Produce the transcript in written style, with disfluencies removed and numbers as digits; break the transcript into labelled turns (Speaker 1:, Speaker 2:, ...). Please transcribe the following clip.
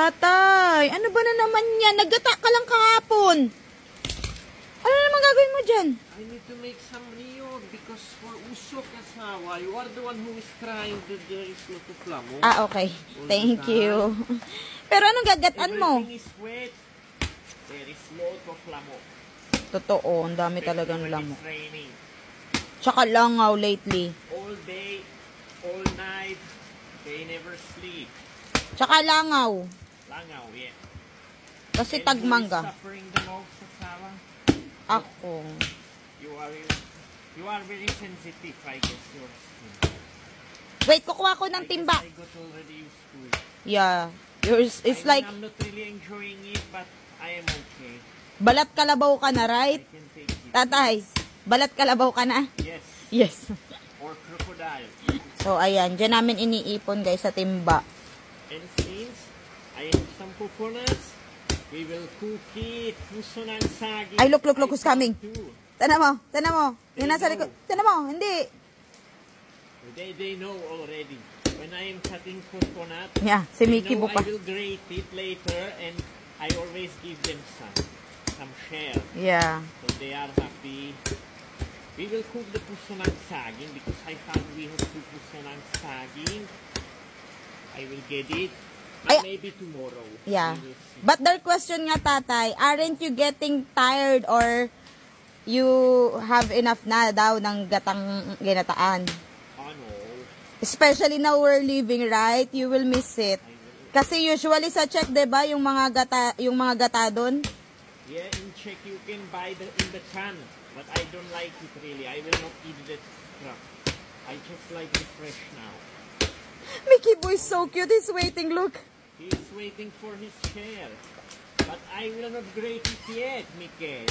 Speaker 1: Tatay, ano ba na naman yan? Naggata ka lang kahapon. Ano naman gagawin mo dyan?
Speaker 2: I need to make some Rio because for usok asawa, you are the one who is crying that there is no flamo.
Speaker 1: Ah, okay. Thank you. Pero anong gagatan mo?
Speaker 2: Everything is wet. There is lot of flamo.
Speaker 1: Totoo, ang dami talagang
Speaker 2: When
Speaker 1: lamok.
Speaker 2: it's raining.
Speaker 1: Tsaka langaw lately.
Speaker 2: All day, all night, they never sleep.
Speaker 1: Tsaka langaw.
Speaker 2: Langaw, yeah.
Speaker 1: Kasi
Speaker 2: And
Speaker 1: tagmangga.
Speaker 2: who is suffering the most, asawa?
Speaker 1: Ako.
Speaker 2: You are very sensitive, I guess, your skin.
Speaker 1: Wait, kukuha ko ng timba.
Speaker 2: I got already used to it.
Speaker 1: Yeah. Yours is like
Speaker 2: I'm not really enjoying it, but I am okay.
Speaker 1: balat kalabaw ka na,
Speaker 2: I
Speaker 1: right?
Speaker 2: can take it.
Speaker 1: Tatay, balat kalabaw ka na?
Speaker 2: Yes.
Speaker 1: Yes.
Speaker 2: Or crocodile.
Speaker 1: So, ayan. Diyan namin iniipon, guys, sa timba.
Speaker 2: And since I have some coconuts, we will cook it. Puso ng saging.
Speaker 1: Ay, look, who's coming?
Speaker 2: Too.
Speaker 1: Tana mo. Yung nasa likod. Tana mo, hindi.
Speaker 2: They know already. When I am cutting coconut,
Speaker 1: Yeah, si Mickey
Speaker 2: they know
Speaker 1: buka.
Speaker 2: I will grate it later and I always give them some share.
Speaker 1: Yeah.
Speaker 2: So they are happy. We will cook the puso ng saging because I found we have two puso ng saging. I will get it. But maybe tomorrow.
Speaker 1: Yeah.
Speaker 2: We will see.
Speaker 1: But their question nga, tatay, aren't you getting tired or you have enough na daw ng gatang ginataan?
Speaker 2: Ano?
Speaker 1: Especially now we're leaving, right? You will miss it. Kasi usually sa check, 'di ba, yung mga gata doon?
Speaker 2: Yeah, in Czech you can buy in the can, but I don't like it really. I will not eat that crap. I just like it fresh now.
Speaker 1: Mickey boy is so cute. He's waiting, look.
Speaker 2: He is waiting for his share. But I will not grate it yet, Mickey.